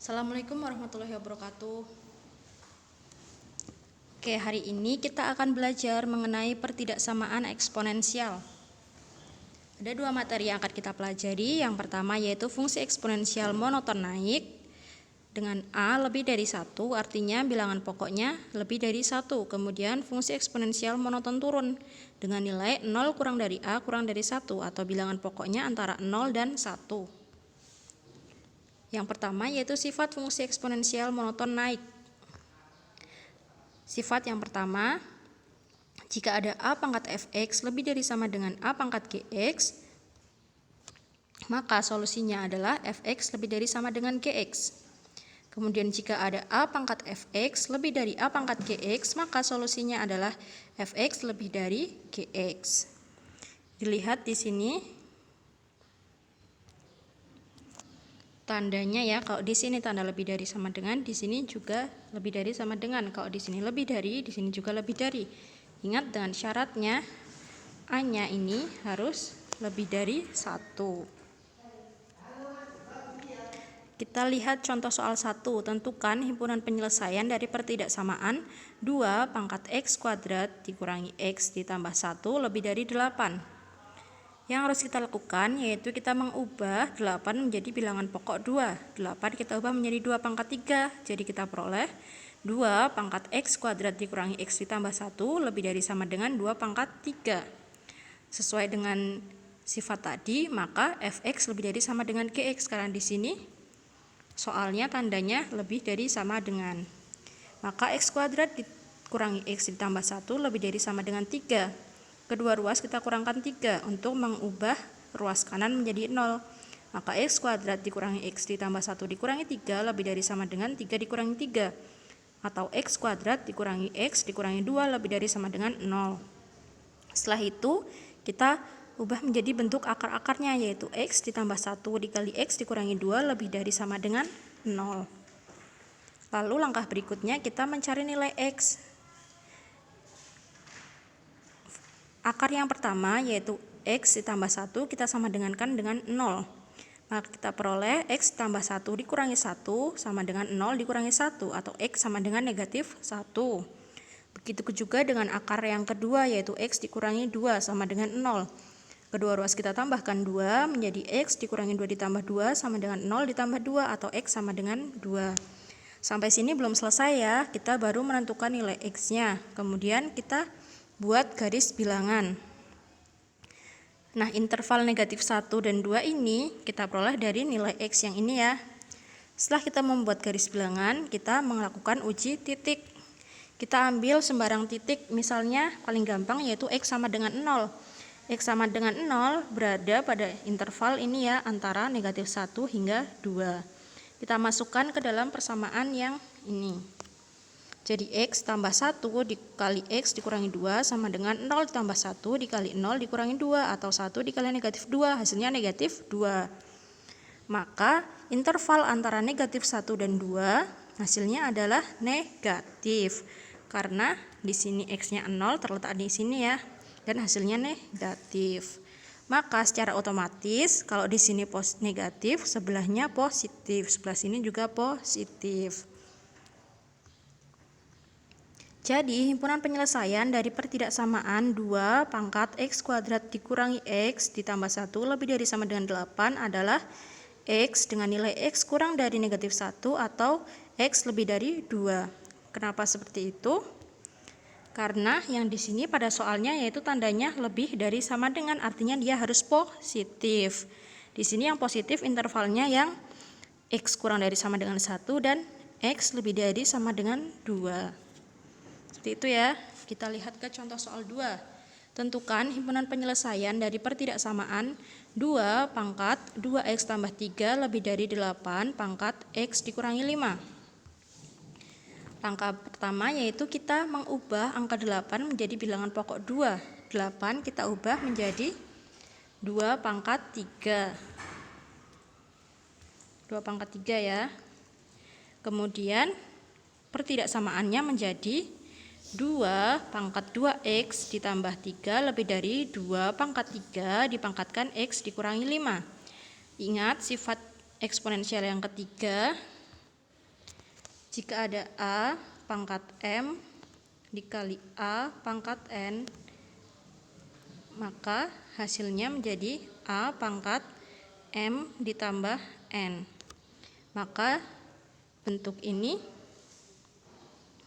Assalamualaikum warahmatullahi wabarakatuh. Oke, hari ini kita akan belajar mengenai pertidaksamaan eksponensial. Ada dua materi yang akan kita pelajari. Yang pertama yaitu fungsi eksponensial monoton naik dengan A lebih dari 1, artinya bilangan pokoknya lebih dari 1. Kemudian fungsi eksponensial monoton turun dengan nilai 0 kurang dari A kurang dari 1, atau bilangan pokoknya antara 0 dan 1. Yang pertama yaitu sifat fungsi eksponensial monoton naik. Sifat yang pertama, jika ada A pangkat fx lebih dari sama dengan A pangkat gx, maka solusinya adalah fx lebih dari sama dengan gx. Kemudian jika ada A pangkat fx lebih dari A pangkat gx, maka solusinya adalah fx lebih dari gx. Dilihat di sini tandanya ya, kalau di sini tanda lebih dari sama dengan, di sini juga lebih dari sama dengan. Kalau di sini lebih dari, di sini juga lebih dari. Ingat dengan syaratnya A-nya ini harus lebih dari 1. Kita lihat contoh soal 1. Tentukan himpunan penyelesaian dari pertidaksamaan 2 pangkat x kuadrat dikurangi x ditambah 1 lebih dari 8. Yang harus kita lakukan yaitu kita mengubah 8 menjadi bilangan pokok 2. 8 kita ubah menjadi 2 pangkat 3. Jadi kita peroleh 2 pangkat x kuadrat dikurangi x ditambah 1 lebih dari sama dengan 2 pangkat 3. Sesuai dengan sifat tadi, maka fx lebih dari sama dengan gx. Karena di sini soalnya tandanya lebih dari sama dengan. Maka x kuadrat dikurangi x ditambah 1 lebih dari sama dengan 3. Kedua ruas kita kurangkan 3 untuk mengubah ruas kanan menjadi 0. Maka x kuadrat dikurangi x ditambah 1 dikurangi 3 lebih dari sama dengan 3 dikurangi 3. Atau x kuadrat dikurangi x dikurangi 2 lebih dari sama dengan 0. Setelah itu kita ubah menjadi bentuk akar-akarnya, yaitu x ditambah 1 dikali x dikurangi 2 lebih dari sama dengan 0. Lalu langkah berikutnya kita mencari nilai x. Akar yang pertama yaitu x ditambah 1 kita sama dengankan dengan 0. Maka kita peroleh x tambah 1 dikurangi 1 sama dengan 0 dikurangi 1, atau x sama dengan negatif 1. Begitu juga dengan akar yang kedua yaitu x dikurangi 2 sama dengan 0. Kedua ruas kita tambahkan 2 menjadi x dikurangi 2 ditambah 2 sama dengan 0 ditambah 2, atau x sama dengan 2. Sampai sini belum selesai ya, kita baru menentukan nilai x-nya. Kemudian kita buat garis bilangan. Nah, interval negatif 1 dan 2 ini kita peroleh dari nilai x yang ini ya. Setelah kita membuat garis bilangan, kita melakukan uji titik. Kita ambil sembarang titik, misalnya paling gampang yaitu x sama dengan 0. X sama dengan 0 berada pada interval ini ya, antara negatif 1 hingga 2. Kita masukkan ke dalam persamaan yang ini. Jadi x tambah 1 dikali x dikurangi 2 sama dengan 0 tambah 1 dikali 0 dikurangi 2, atau 1 dikali negatif 2, hasilnya negatif 2. Maka interval antara negatif 1 dan 2 hasilnya adalah negatif. Karena di sini x-nya 0 terletak di sini ya, dan hasilnya negatif. Maka secara otomatis kalau di sini negatif, sebelahnya positif, sebelah sini juga positif. Jadi, himpunan penyelesaian dari pertidaksamaan 2 pangkat x kuadrat dikurangi x ditambah 1 lebih dari sama dengan 8 adalah x dengan nilai x kurang dari negatif 1 atau x lebih dari 2. Kenapa seperti itu? Karena yang di sini pada soalnya yaitu tandanya lebih dari sama dengan, artinya dia harus positif. Di sini yang positif intervalnya yang x kurang dari sama dengan 1 dan x lebih dari sama dengan 2. Seperti itu ya. Kita lihat ke contoh soal 2. Tentukan himpunan penyelesaian dari pertidaksamaan 2 pangkat 2x tambah 3 lebih dari 8 pangkat x dikurangi 5. Langkah pertama yaitu kita mengubah angka 8 menjadi bilangan pokok 2. 8 kita ubah menjadi 2 pangkat 3. 2 pangkat 3 ya. Kemudian pertidaksamaannya menjadi 2 pangkat 2x ditambah 3 lebih dari 2 pangkat 3 dipangkatkan x dikurangi 5. Ingat sifat eksponensial yang ketiga, Jika ada A pangkat M dikali A pangkat N, maka hasilnya menjadi A pangkat M ditambah N. Maka bentuk ini,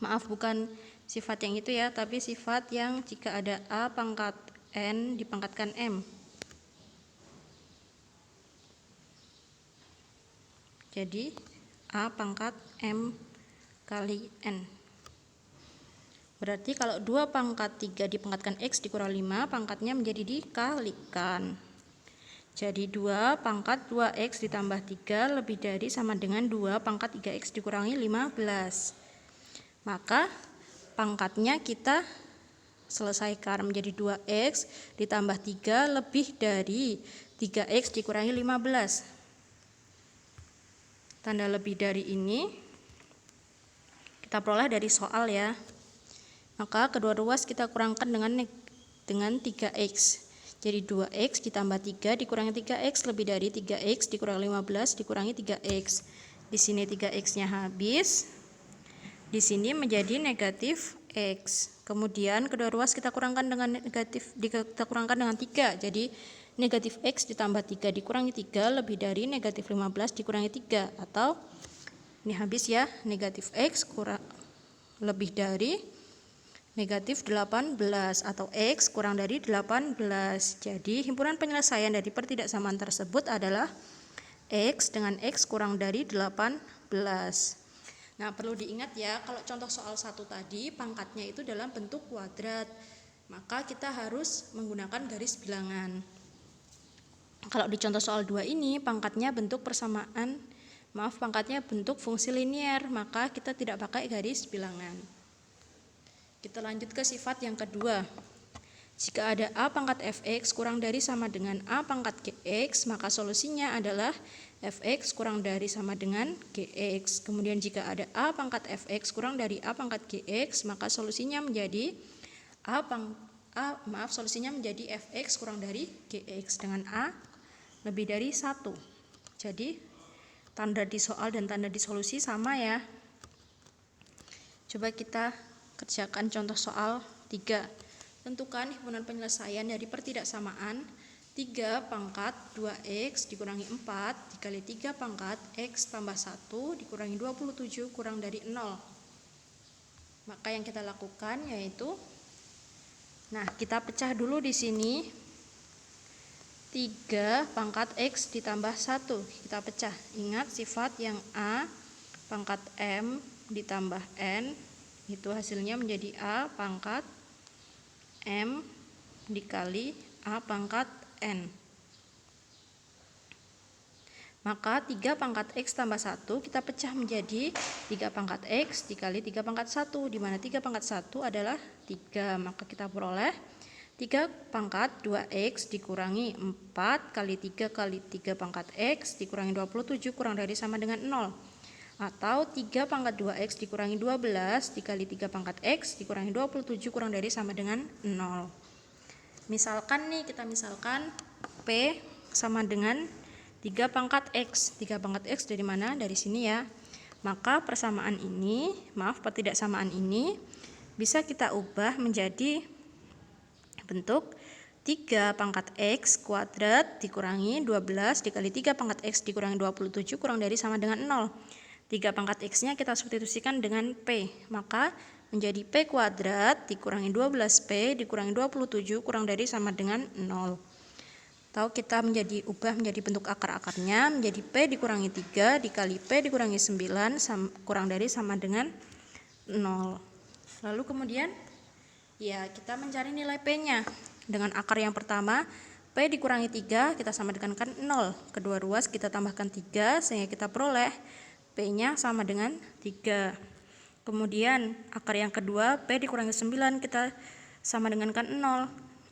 maaf bukan sifat yang itu ya, tapi sifat yang jika ada A pangkat N dipangkatkan M. Jadi A pangkat M kali N. Berarti kalau 2 pangkat 3 dipangkatkan X dikurang 5, pangkatnya menjadi dikalikan. Jadi 2 pangkat 2X ditambah 3 lebih dari sama dengan 2 pangkat 3X dikurangi 15. Maka pangkatnya kita selesaikan menjadi 2X ditambah 3 lebih dari 3X dikurangi 15. Tanda lebih dari ini kita peroleh dari soal ya. Maka kedua ruas kita kurangkan dengan 3X. Jadi 2X ditambah 3 dikurangi 3X lebih dari 3X dikurangi 15 dikurangi 3X. Di sini 3X-nya habis. Di sini menjadi negatif X. Kemudian kedua ruas kita kurangkan dengan 3. Jadi negatif X ditambah 3 dikurangi 3 lebih dari negatif 15 dikurangi 3. Atau ini habis ya, negatif X lebih dari negatif 18 atau X kurang dari 18. Jadi himpunan penyelesaian dari pertidaksamaan tersebut adalah X dengan X kurang dari 18. Nah, perlu diingat ya, kalau contoh soal 1 tadi pangkatnya itu dalam bentuk kuadrat, maka kita harus menggunakan garis bilangan. Kalau di contoh soal 2 ini pangkatnya bentuk pangkatnya bentuk fungsi linier, maka kita tidak pakai garis bilangan. Kita lanjut ke sifat yang kedua. Jika ada A pangkat Fx kurang dari sama dengan A pangkat Gx, maka solusinya adalah Fx kurang dari sama dengan Gx. Kemudian jika ada A pangkat Fx kurang dari A pangkat Gx, maka solusinya menjadi solusinya menjadi Fx kurang dari Gx dengan A lebih dari 1. Jadi tanda di soal dan tanda di solusi sama ya. Coba kita kerjakan contoh soal 3. Tentukan himpunan penyelesaian dari pertidaksamaan 3 pangkat 2X dikurangi 4 dikali 3 pangkat X tambah 1 dikurangi 27 kurang dari 0. Maka yang kita lakukan yaitu, kita pecah dulu di sini. 3 pangkat X ditambah 1 kita pecah. Ingat sifat yang A pangkat M ditambah N, itu hasilnya menjadi A pangkat M dikali A pangkat N. Maka 3 pangkat X tambah 1 kita pecah menjadi 3 pangkat X dikali 3 pangkat 1, di mana 3 pangkat 1 adalah 3. Maka kita peroleh 3 pangkat 2X dikurangi 4 kali 3 kali 3 pangkat X dikurangi 27 kurang dari sama dengan 0. Atau 3 pangkat 2X dikurangi 12 dikali 3 pangkat X dikurangi 27 kurang dari sama dengan 0. Misalkan kita misalkan P sama dengan 3 pangkat X. 3 pangkat X dari mana? Dari sini ya. Maka pertidaksamaan ini bisa kita ubah menjadi bentuk 3 pangkat X kuadrat dikurangi 12 dikali 3 pangkat X dikurangi 27 kurang dari sama dengan 0. 3 pangkat X-nya kita substitusikan dengan P, maka menjadi P kuadrat dikurangi 12P dikurangi 27 kurang dari sama dengan 0. Atau kita ubah menjadi bentuk akar-akarnya menjadi P dikurangi 3 dikali P dikurangi 9 kurang dari sama dengan 0. Lalu kemudian kita mencari nilai P-nya. Dengan akar yang pertama, P dikurangi 3 kita sama dengan 0. Kedua ruas kita tambahkan 3 sehingga kita peroleh P-nya sama dengan 3. Kemudian akar yang kedua, P dikurangi 9 kita sama dengan 0.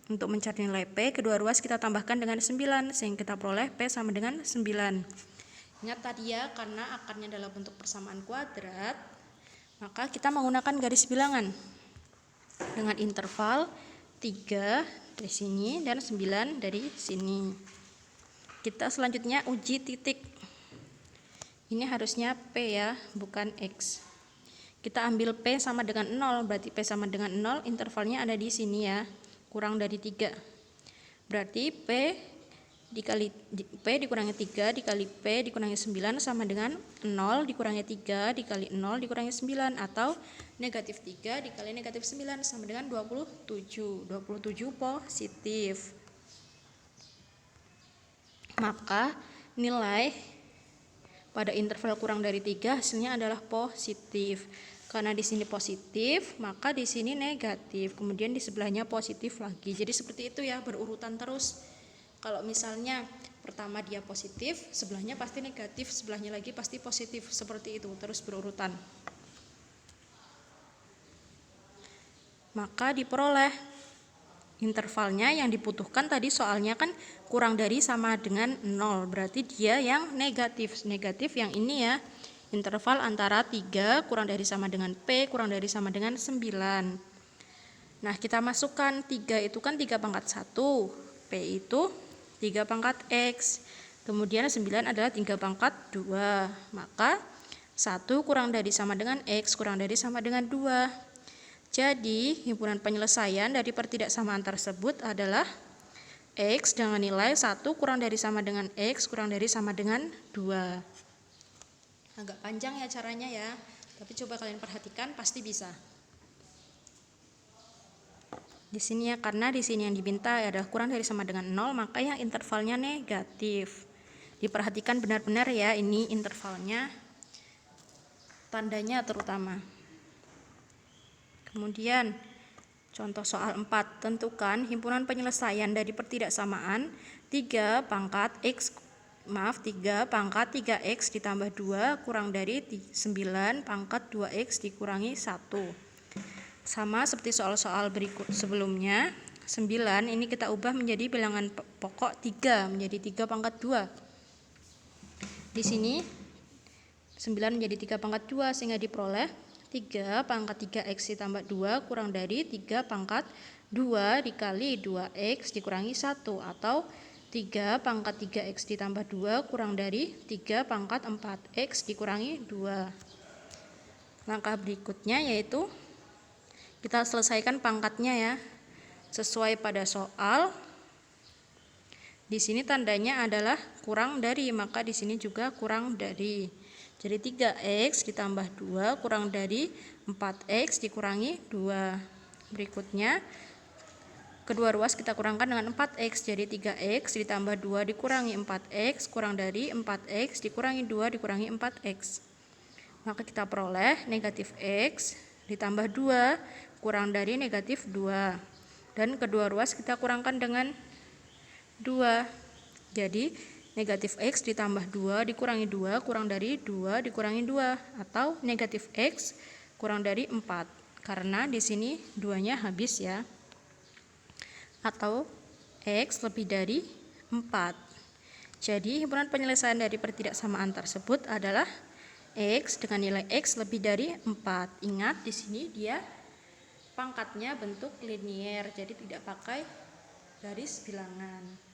Untuk mencari nilai P, kedua ruas kita tambahkan dengan 9 sehingga kita peroleh P sama dengan 9. Ingat tadi ya, karena akarnya adalah bentuk persamaan kuadrat, maka kita menggunakan garis bilangan dengan interval 3 dari sini dan 9 dari sini. Kita selanjutnya uji titik. Ini harusnya P ya, bukan X. Kita ambil P sama dengan 0, berarti P sama dengan 0, intervalnya ada di sini ya, kurang dari 3. Berarti P dikurangi 3 dikali P dikurangi 9 sama dengan 0 dikurangi 3 dikali 0 dikurangi 9, atau negatif 3 dikali negatif 9 sama dengan 27. 27 positif. Maka nilai pada interval kurang dari 3 hasilnya adalah positif. Karena di sini positif, maka di sini negatif. Kemudian di sebelahnya positif lagi. Jadi seperti itu ya, berurutan terus. Kalau misalnya pertama dia positif, sebelahnya pasti negatif, sebelahnya lagi pasti positif. Seperti itu, terus berurutan. Maka diperoleh intervalnya yang dibutuhkan tadi soalnya kan kurang dari sama dengan 0. Berarti dia yang negatif. Negatif yang ini ya. Interval antara 3 kurang dari sama dengan P kurang dari sama dengan 9. Nah, kita masukkan 3 itu kan 3 pangkat 1. P itu 3 pangkat X. Kemudian 9 adalah 3 pangkat 2. Maka 1 kurang dari sama dengan X kurang dari sama dengan 2. Jadi, himpunan penyelesaian dari pertidaksamaan tersebut adalah X dengan nilai 1 kurang dari sama dengan X kurang dari sama dengan 2. Agak panjang ya caranya ya, tapi coba kalian perhatikan, pasti bisa. Di sini ya, karena di sini yang diminta adalah kurang dari sama dengan 0, maka yang intervalnya negatif. Diperhatikan benar-benar ya, ini intervalnya, tandanya terutama. Kemudian contoh soal 4, tentukan himpunan penyelesaian dari pertidaksamaan 3 pangkat 3 3x ditambah 2 kurang dari 9 pangkat 2x dikurangi 1. Sama seperti soal-soal berikut sebelumnya, 9 ini kita ubah menjadi bilangan pokok 3, menjadi 3 pangkat 2. Di sini 9 menjadi 3 pangkat 2, sehingga diperoleh 3 pangkat 3x ditambah 2 kurang dari 3 pangkat 2 dikali 2x dikurangi 1, atau 3 pangkat 3x ditambah 2 kurang dari 3 pangkat 4x dikurangi 2. Langkah berikutnya yaitu kita selesaikan pangkatnya ya, sesuai pada soal. Di sini tandanya adalah kurang dari, maka di sini juga kurang dari. Jadi 3x ditambah 2 kurang dari 4x dikurangi 2. Berikutnya, kedua ruas kita kurangkan dengan 4x, jadi 3x ditambah 2 dikurangi 4x kurang dari 4x dikurangi 2 dikurangi 4x. Maka kita peroleh negatif x ditambah 2 kurang dari negatif 2. Dan kedua ruas kita kurangkan dengan 2. Jadi negatif x ditambah 2 dikurangi 2 kurang dari 2 dikurangi 2, atau negatif x kurang dari 4. Karena di sini 2-nya habis ya. Atau X lebih dari 4. Jadi himpunan penyelesaian dari pertidaksamaan tersebut adalah X dengan nilai X lebih dari 4. Ingat di sini dia pangkatnya bentuk linier, jadi tidak pakai garis bilangan.